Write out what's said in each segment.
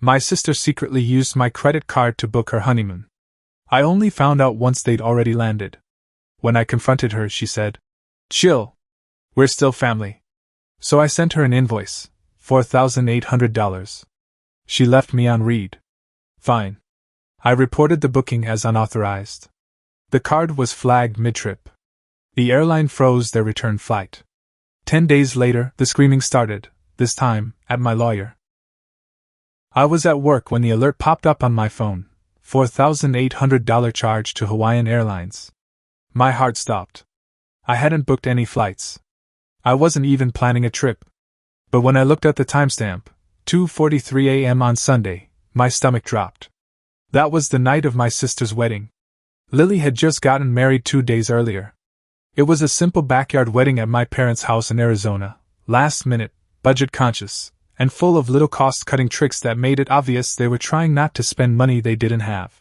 My sister secretly used my credit card to book her honeymoon. I only found out once they'd already landed. When I confronted her, she said, "Chill. We're still family." So I sent her an invoice, $4,800. She left me on read. Fine. I reported the booking as unauthorized. The card was flagged mid-trip. The airline froze their return flight. 10 days later, the screaming started, this time, at my lawyer. I was at work when the alert popped up on my phone, $4,800 charge to Hawaiian Airlines. My heart stopped. I hadn't booked any flights. I wasn't even planning a trip. But when I looked at the timestamp, 2:43 a.m. on Sunday, my stomach dropped. That was the night of my sister's wedding. Lily had just gotten married 2 days earlier. It was a simple backyard wedding at my parents' house in Arizona, last minute, budget conscious, and full of little cost-cutting tricks that made it obvious they were trying not to spend money they didn't have.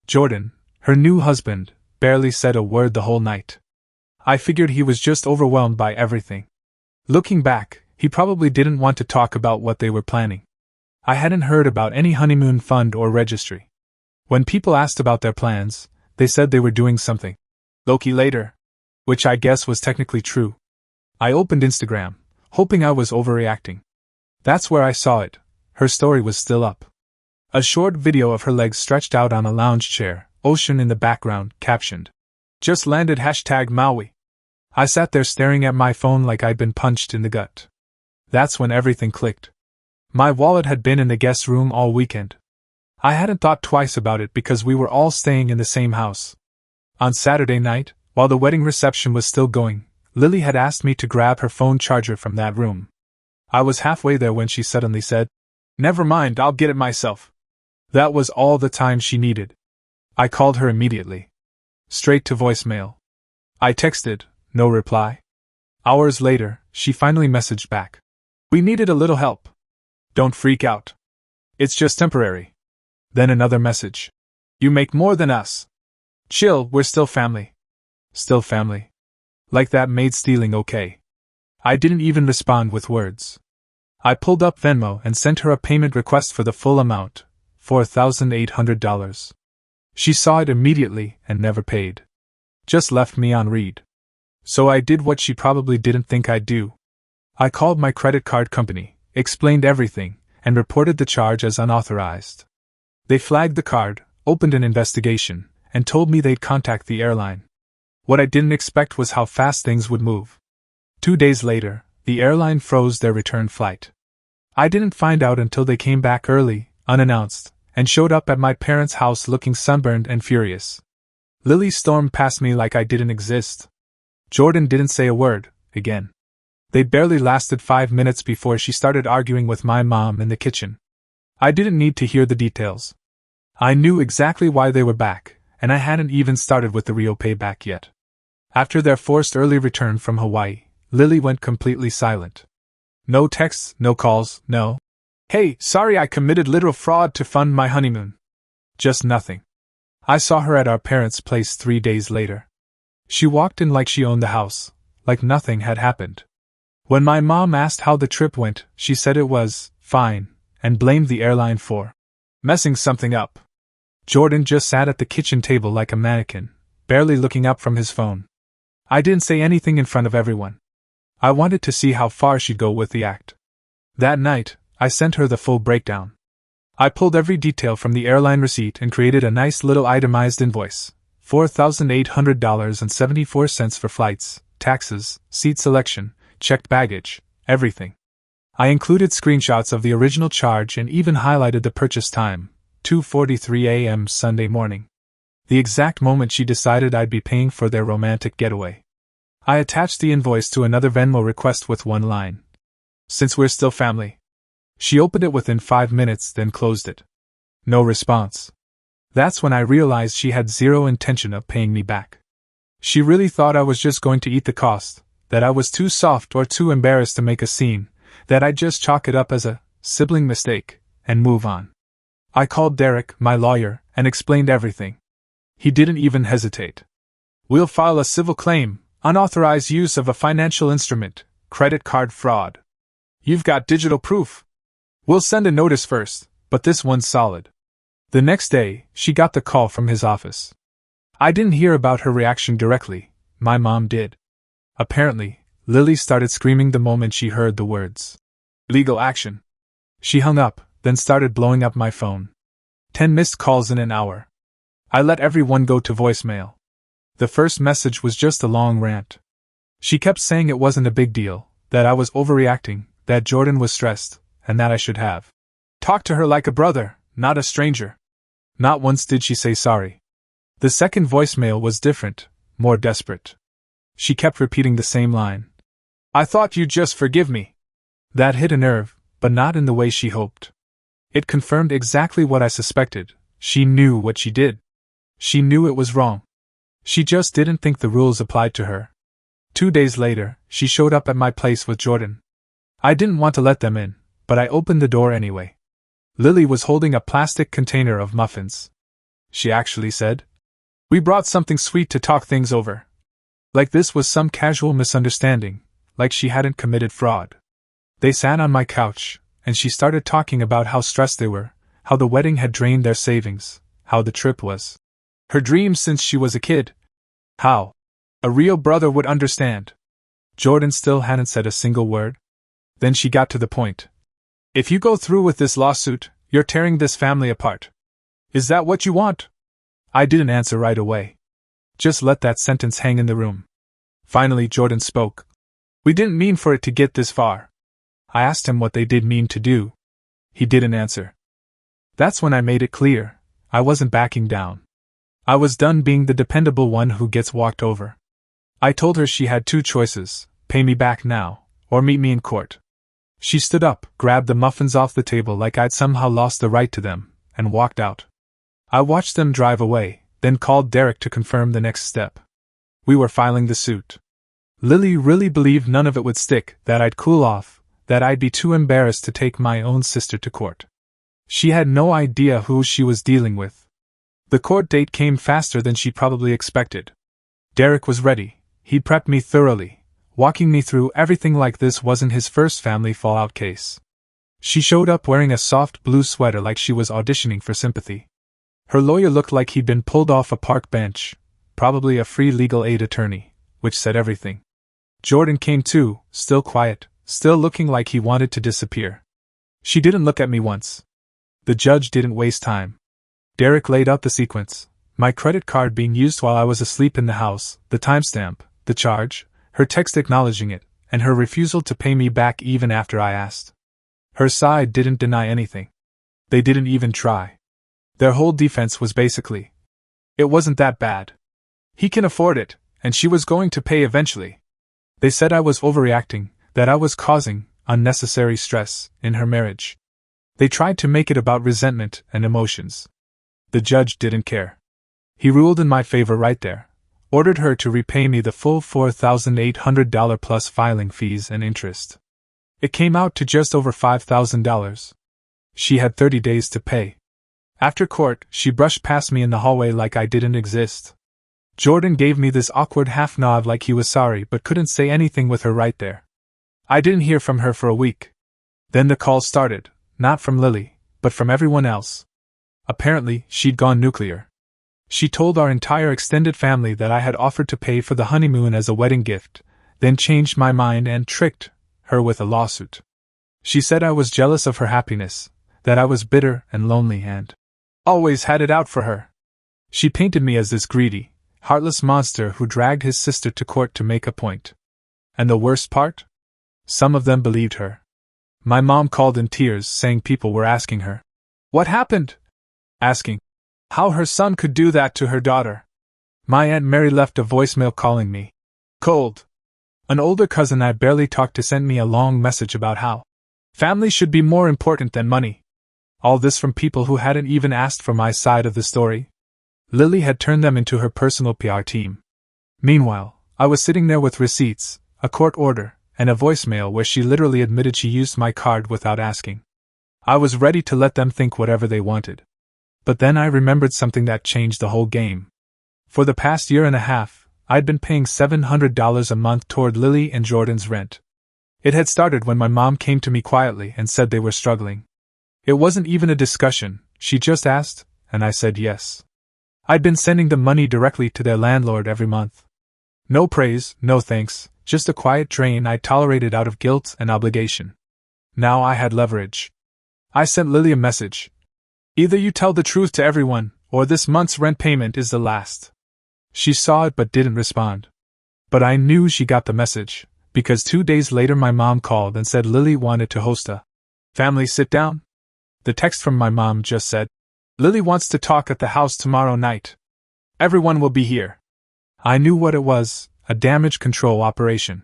Jordan, her new husband, barely said a word the whole night. I figured he was just overwhelmed by everything. Looking back, he probably didn't want to talk about what they were planning. I hadn't heard about any honeymoon fund or registry. When people asked about their plans, they said they were doing something. Loki later. Which I guess was technically true. I opened Instagram, hoping I was overreacting. That's where I saw it. Her story was still up. A short video of her legs stretched out on a lounge chair, ocean in the background, captioned, "Just landed #Maui." I sat there staring at my phone like I'd been punched in the gut. That's when everything clicked. My wallet had been in the guest room all weekend. I hadn't thought twice about it because we were all staying in the same house. On Saturday night, while the wedding reception was still going, Lily had asked me to grab her phone charger from that room. I was halfway there when she suddenly said, "Never mind, I'll get it myself." That was all the time she needed. I called her immediately. Straight to voicemail. I texted, no reply. Hours later, she finally messaged back. "We needed a little help. Don't freak out. It's just temporary." Then another message. "You make more than us. Chill, we're still family." Still family. Like that made stealing okay. I didn't even respond with words. I pulled up Venmo and sent her a payment request for the full amount, $4,800. She saw it immediately and never paid. Just left me on read. So I did what she probably didn't think I'd do. I called my credit card company, explained everything, and reported the charge as unauthorized. They flagged the card, opened an investigation, and told me they'd contact the airline. What I didn't expect was how fast things would move. 2 days later, the airline froze their return flight. I didn't find out until they came back early, unannounced, and showed up at my parents' house looking sunburned and furious. Lily stormed past me like I didn't exist. Jordan didn't say a word, again. They barely lasted 5 minutes before she started arguing with my mom in the kitchen. I didn't need to hear the details. I knew exactly why they were back, and I hadn't even started with the real payback yet. After their forced early return from Hawaii, Lily went completely silent. No texts, no calls, no, "Hey, sorry I committed literal fraud to fund my honeymoon." Just nothing. I saw her at our parents' place 3 days later. She walked in like she owned the house, like nothing had happened. When my mom asked how the trip went, she said it was fine, and blamed the airline for messing something up. Jordan just sat at the kitchen table like a mannequin, barely looking up from his phone. I didn't say anything in front of everyone. I wanted to see how far she'd go with the act. That night, I sent her the full breakdown. I pulled every detail from the airline receipt and created a nice little itemized invoice, $4,800.74 for flights, taxes, seat selection, checked baggage, everything. I included screenshots of the original charge and even highlighted the purchase time, 2:43 a.m. Sunday morning. The exact moment she decided I'd be paying for their romantic getaway. I attached the invoice to another Venmo request with one line. "Since we're still family." She opened it within 5 minutes, then closed it. No response. That's when I realized she had zero intention of paying me back. She really thought I was just going to eat the cost, that I was too soft or too embarrassed to make a scene, that I'd just chalk it up as a sibling mistake and move on. I called Derek, my lawyer, and explained everything. He didn't even hesitate. "We'll file a civil claim, unauthorized use of a financial instrument, credit card fraud. You've got digital proof. We'll send a notice first, But this one's solid. The next day, she got the call from his office. I didn't hear about her reaction directly, my mom did. Apparently, Lily started screaming the moment she heard the words. Legal action. She hung up, then started blowing up my phone. 10 missed calls in an hour. I let everyone go to voicemail. The first message was just a long rant. She kept saying it wasn't a big deal, that I was overreacting, that Jordan was stressed, and that I should have talked to her like a brother, not a stranger. Not once did she say sorry. The second voicemail was different, more desperate. She kept repeating the same line. I thought you'd just forgive me. That hit a nerve, but not in the way she hoped. It confirmed exactly what I suspected. She knew what she did. She knew it was wrong. She just didn't think the rules applied to her. 2 days later, she showed up at my place with Jordan. I didn't want to let them in, but I opened the door anyway. Lily was holding a plastic container of muffins. She actually said, "We brought something sweet to talk things over." Like this was some casual misunderstanding, like she hadn't committed fraud. They sat on my couch, and she started talking about how stressed they were, how the wedding had drained their savings, how the trip was her dream since she was a kid. How a real brother would understand. Jordan still hadn't said a single word. Then she got to the point. If you go through with this lawsuit, you're tearing this family apart. Is that what you want? I didn't answer right away. Just let that sentence hang in the room. Finally, Jordan spoke. We didn't mean for it to get this far. I asked him what they did mean to do. He didn't answer. That's when I made it clear. I wasn't backing down. I was done being the dependable one who gets walked over. I told her she had 2 choices, pay me back now, or meet me in court. She stood up, grabbed the muffins off the table like I'd somehow lost the right to them, and walked out. I watched them drive away, then called Derek to confirm the next step. We were filing the suit. Lily really believed none of it would stick, that I'd cool off, that I'd be too embarrassed to take my own sister to court. She had no idea who she was dealing with. The court date came faster than she probably expected. Derek was ready. He'd prepped me thoroughly, walking me through everything like this wasn't his first family fallout case. She showed up wearing a soft blue sweater like she was auditioning for sympathy. Her lawyer looked like he'd been pulled off a park bench, probably a free legal aid attorney, which said everything. Jordan came too, still quiet, still looking like he wanted to disappear. She didn't look at me once. The judge didn't waste time. Derek laid out the sequence, my credit card being used while I was asleep in the house, the timestamp, the charge, her text acknowledging it, and her refusal to pay me back even after I asked. Her side didn't deny anything. They didn't even try. Their whole defense was basically, it wasn't that bad. He can afford it, and she was going to pay eventually. They said I was overreacting, that I was causing unnecessary stress in her marriage. They tried to make it about resentment and emotions. The judge didn't care. He ruled in my favor right there, ordered her to repay me the full $4,800 plus filing fees and interest. It came out to just over $5,000. She had 30 days to pay. After court, she brushed past me in the hallway like I didn't exist. Jordan gave me this awkward half nod like he was sorry but couldn't say anything with her right there. I didn't hear from her for a week. Then the calls started, not from Lily, but from everyone else. Apparently, she'd gone nuclear. She told our entire extended family that I had offered to pay for the honeymoon as a wedding gift, then changed my mind and tricked her with a lawsuit. She said I was jealous of her happiness, that I was bitter and lonely and always had it out for her. She painted me as this greedy, heartless monster who dragged his sister to court to make a point. And the worst part? Some of them believed her. My mom called in tears saying people were asking her, "What happened?" Asking how her son could do that to her daughter. My Aunt Mary left a voicemail calling me cold. An older cousin I barely talked to sent me a long message about how family should be more important than money. All this from people who hadn't even asked for my side of the story. Lily had turned them into her personal PR team. Meanwhile, I was sitting there with receipts, a court order, and a voicemail where she literally admitted she used my card without asking. I was ready to let them think whatever they wanted. But then I remembered something that changed the whole game. For the past year and a half, I'd been paying $700 a month toward Lily and Jordan's rent. It had started when my mom came to me quietly and said they were struggling. It wasn't even a discussion, she just asked, and I said yes. I'd been sending the money directly to their landlord every month. No praise, no thanks, just a quiet drain I tolerated out of guilt and obligation. Now I had leverage. I sent Lily a message. Either you tell the truth to everyone, or this month's rent payment is the last. She saw it but didn't respond. But I knew she got the message, because 2 days later my mom called and said Lily wanted to host a family sit-down. The text from my mom just said, Lily wants to talk at the house tomorrow night. Everyone will be here. I knew what it was, a damage control operation.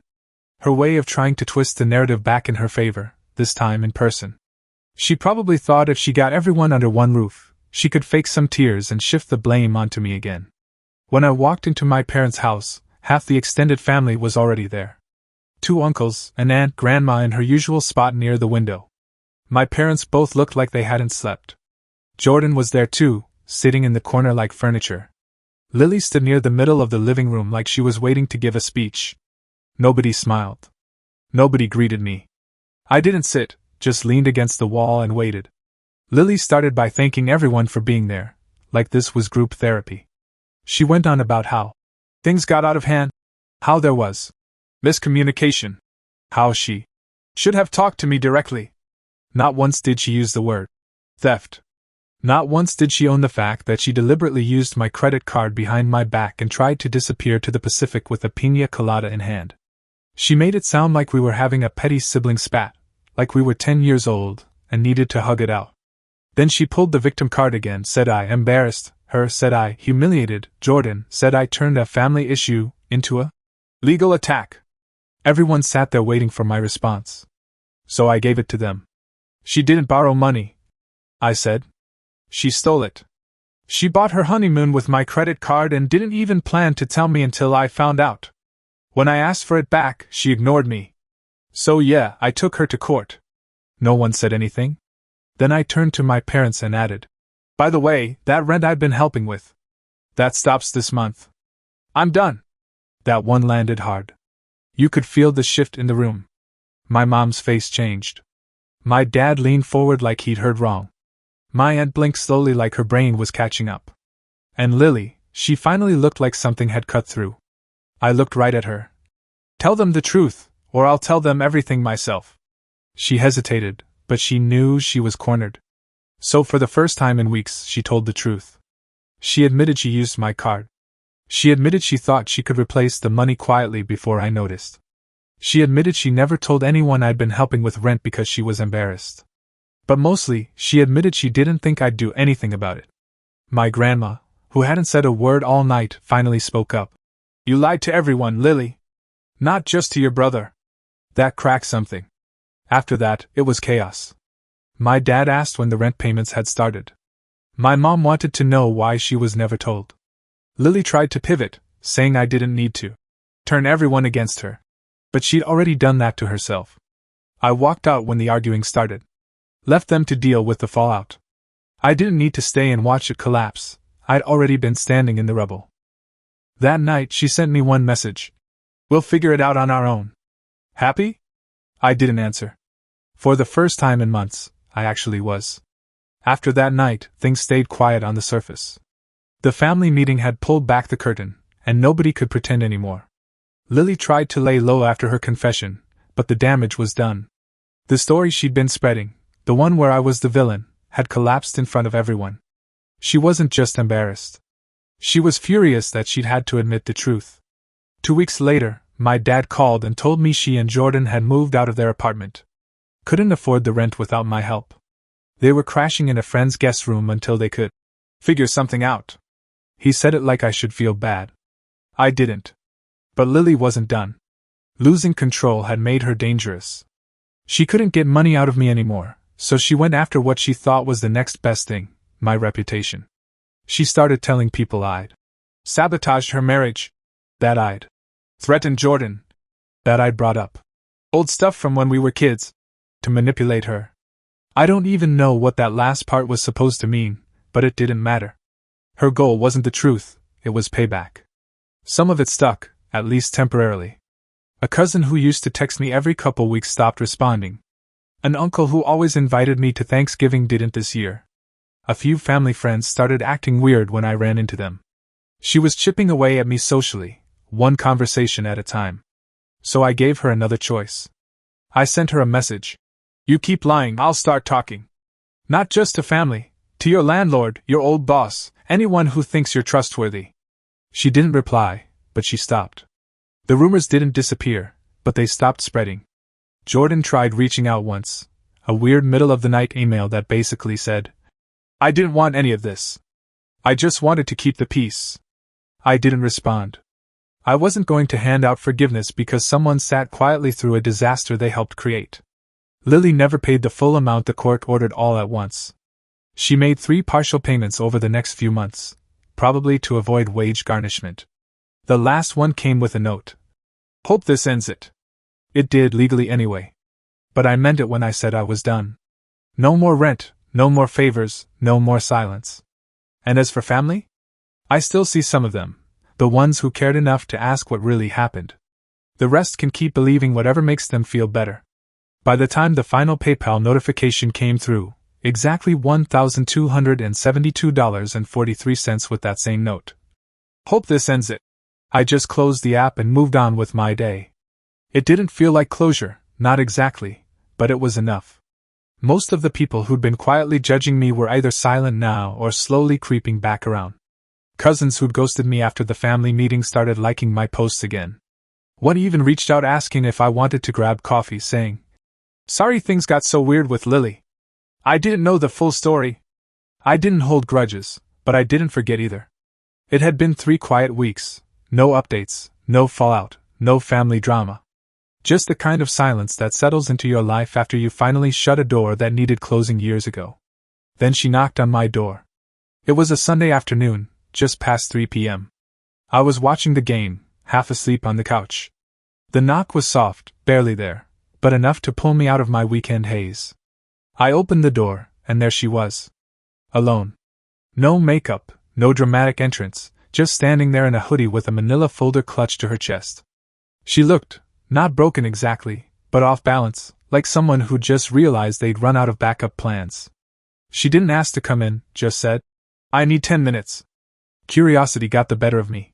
Her way of trying to twist the narrative back in her favor, this time in person. She probably thought if she got everyone under one roof, she could fake some tears and shift the blame onto me again. When I walked into my parents' house, half the extended family was already there. 2 uncles, an aunt, grandma in her usual spot near the window. My parents both looked like they hadn't slept. Jordan was there too, sitting in the corner like furniture. Lily stood near the middle of the living room like she was waiting to give a speech. Nobody smiled. Nobody greeted me. I didn't sit, just leaned against the wall and waited. Lily started by thanking everyone for being there, like this was group therapy. She went on about how things got out of hand, how there was miscommunication, how she should have talked to me directly. Not once did she use the word theft. Not once did she own the fact that she deliberately used my credit card behind my back and tried to disappear to the Pacific with a piña colada in hand. She made it sound like we were having a petty sibling spat, like we were 10 years old, and needed to hug it out. Then she pulled the victim card again, said I embarrassed her, said I humiliated Jordan, said I turned a family issue into a legal attack. Everyone sat there waiting for my response. So I gave it to them. She didn't borrow money, I said. She stole it. She bought her honeymoon with my credit card and didn't even plan to tell me until I found out. When I asked for it back, she ignored me. So yeah, I took her to court. No one said anything. Then I turned to my parents and added, by the way, that rent I've been helping with, that stops this month. I'm done. That one landed hard. You could feel the shift in the room. My mom's face changed. My dad leaned forward like he'd heard wrong. My aunt blinked slowly like her brain was catching up. And Lily, she finally looked like something had cut through. I looked right at her. Tell them the truth, or I'll tell them everything myself. She hesitated, but she knew she was cornered. So for the first time in weeks, she told the truth. She admitted she used my card. She admitted she thought she could replace the money quietly before I noticed. She admitted she never told anyone I'd been helping with rent because she was embarrassed. But mostly, she admitted she didn't think I'd do anything about it. My grandma, who hadn't said a word all night, finally spoke up. You lied to everyone, Lily. Not just to your brother. That cracked something. After that, it was chaos. My dad asked when the rent payments had started. My mom wanted to know why she was never told. Lily tried to pivot, saying I didn't need to turn everyone against her. But she'd already done that to herself. I walked out when the arguing started. Left them to deal with the fallout. I didn't need to stay and watch it collapse. I'd already been standing in the rubble. That night she sent me one message. We'll figure it out on our own. Happy? I didn't answer. For the first time in months, I actually was. After that night, things stayed quiet on the surface. The family meeting had pulled back the curtain, and nobody could pretend anymore. Lily tried to lay low after her confession, but the damage was done. The story she'd been spreading, the one where I was the villain, had collapsed in front of everyone. She wasn't just embarrassed. She was furious that she'd had to admit the truth. 2 weeks later, my dad called and told me she and Jordan had moved out of their apartment. Couldn't afford the rent without my help. They were crashing in a friend's guest room until they could figure something out. He said it like I should feel bad. I didn't. But Lily wasn't done. Losing control had made her dangerous. She couldn't get money out of me anymore, so she went after what she thought was the next best thing, my reputation. She started telling people I'd sabotaged her marriage, that I'd threatened Jordan, that I'd brought up old stuff from when we were kids, to manipulate her. I don't even know what that last part was supposed to mean, but it didn't matter. Her goal wasn't the truth, it was payback. Some of it stuck, at least temporarily. A cousin who used to text me every couple weeks stopped responding. An uncle who always invited me to Thanksgiving didn't this year. A few family friends started acting weird when I ran into them. She was chipping away at me socially, one conversation at a time. So I gave her another choice. I sent her a message. You keep lying, I'll start talking. Not just to family, to your landlord, your old boss, anyone who thinks you're trustworthy. She didn't reply, but she stopped. The rumors didn't disappear, but they stopped spreading. Jordan tried reaching out once, a weird middle-of-the-night email that basically said, I didn't want any of this. I just wanted to keep the peace. I didn't respond. I wasn't going to hand out forgiveness because someone sat quietly through a disaster they helped create. Lily never paid the full amount the court ordered all at once. She made 3 partial payments over the next few months, probably to avoid wage garnishment. The last one came with a note. Hope this ends it. It did legally anyway. But I meant it when I said I was done. No more rent, no more favors, no more silence. And as for family? I still see some of them, the ones who cared enough to ask what really happened. The rest can keep believing whatever makes them feel better. By the time the final PayPal notification came through, exactly $1,272.43 with that same note. Hope this ends it. I just closed the app and moved on with my day. It didn't feel like closure, not exactly, but it was enough. Most of the people who'd been quietly judging me were either silent now or slowly creeping back around. Cousins who'd ghosted me after the family meeting started liking my posts again. One even reached out asking if I wanted to grab coffee, saying, Sorry things got so weird with Lily. I didn't know the full story. I didn't hold grudges, but I didn't forget either. It had been 3 quiet weeks, no updates, no fallout, no family drama. Just the kind of silence that settles into your life after you finally shut a door that needed closing years ago. Then she knocked on my door. It was a Sunday afternoon, just past 3 p.m. I was watching the game, half asleep on the couch. The knock was soft, barely there, but enough to pull me out of my weekend haze. I opened the door, and there she was. Alone. No makeup, no dramatic entrance, just standing there in a hoodie with a manila folder clutched to her chest. She looked, not broken exactly, but off balance, like someone who just realized they'd run out of backup plans. She didn't ask to come in, just said, I need 10 minutes. Curiosity got the better of me.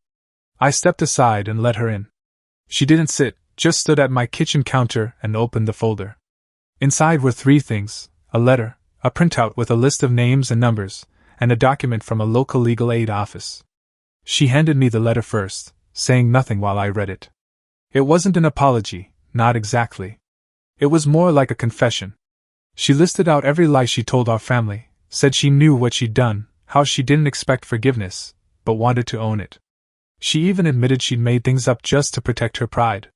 I stepped aside and let her in. She didn't sit, just stood at my kitchen counter and opened the folder. Inside were 3 things, a letter, a printout with a list of names and numbers, and a document from a local legal aid office. She handed me the letter first, saying nothing while I read it. It wasn't an apology, not exactly. It was more like a confession. She listed out every lie she told our family, said she knew what she'd done, how she didn't expect forgiveness, but wanted to own it. She even admitted she'd made things up just to protect her pride.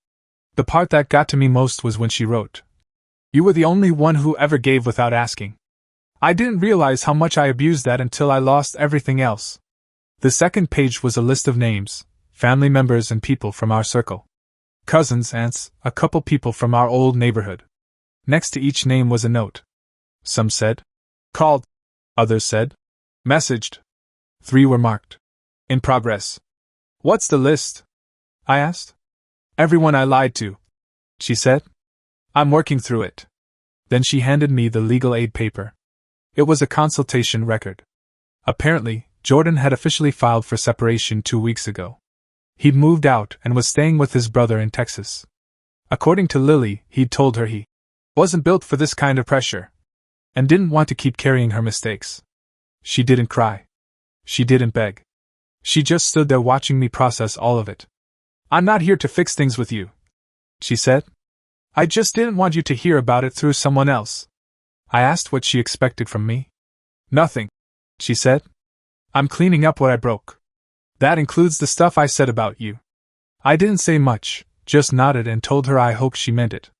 The part that got to me most was when she wrote, You were the only one who ever gave without asking. I didn't realize how much I abused that until I lost everything else. The second page was a list of names, family members and people from our circle. Cousins, aunts, a couple people from our old neighborhood. Next to each name was a note. Some said, Called. Others said, Messaged. 3 were marked. In progress. What's the list? I asked. Everyone I lied to, she said. I'm working through it. Then she handed me the legal aid paper. It was a consultation record. Apparently, Jordan had officially filed for separation 2 weeks ago. He'd moved out and was staying with his brother in Texas. According to Lily, he'd told her he wasn't built for this kind of pressure and didn't want to keep carrying her mistakes. She didn't cry. She didn't beg. She just stood there watching me process all of it. I'm not here to fix things with you, she said. I just didn't want you to hear about it through someone else. I asked what she expected from me. Nothing, she said. I'm cleaning up what I broke. That includes the stuff I said about you. I didn't say much, just nodded and told her I hoped she meant it.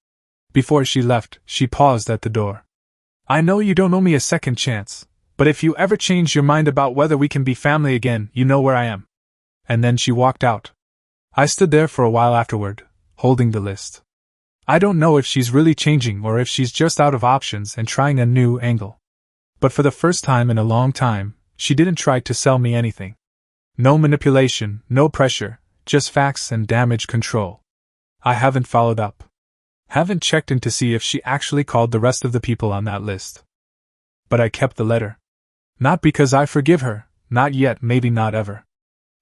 Before she left, she paused at the door. I know you don't owe me a second chance, but if you ever change your mind about whether we can be family again, you know where I am. And then she walked out. I stood there for a while afterward, holding the list. I don't know if she's really changing or if she's just out of options and trying a new angle. But for the first time in a long time, she didn't try to sell me anything. No manipulation, no pressure, just facts and damage control. I haven't followed up. Haven't checked in to see if she actually called the rest of the people on that list. But I kept the letter. Not because I forgive her, not yet, maybe not ever.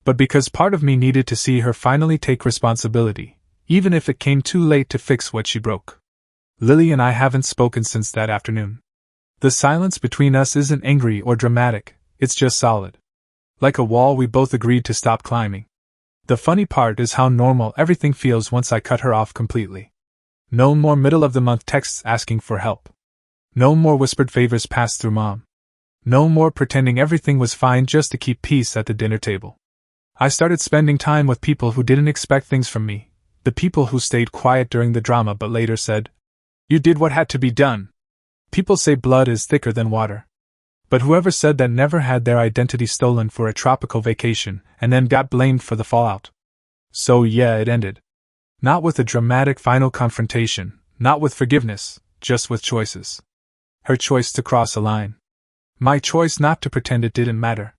But because part of me needed to see her finally take responsibility, even if it came too late to fix what she broke. Lily and I haven't spoken since that afternoon. The silence between us isn't angry or dramatic, it's just solid. Like a wall we both agreed to stop climbing. The funny part is how normal everything feels once I cut her off completely. No more middle-of-the-month texts asking for help. No more whispered favors passed through Mom. No more pretending everything was fine just to keep peace at the dinner table. I started spending time with people who didn't expect things from me, the people who stayed quiet during the drama but later said, "You did what had to be done." People say blood is thicker than water. But whoever said that never had their identity stolen for a tropical vacation and then got blamed for the fallout. So yeah, it ended. Not with a dramatic final confrontation, not with forgiveness, just with choices. Her choice to cross a line. My choice not to pretend it didn't matter.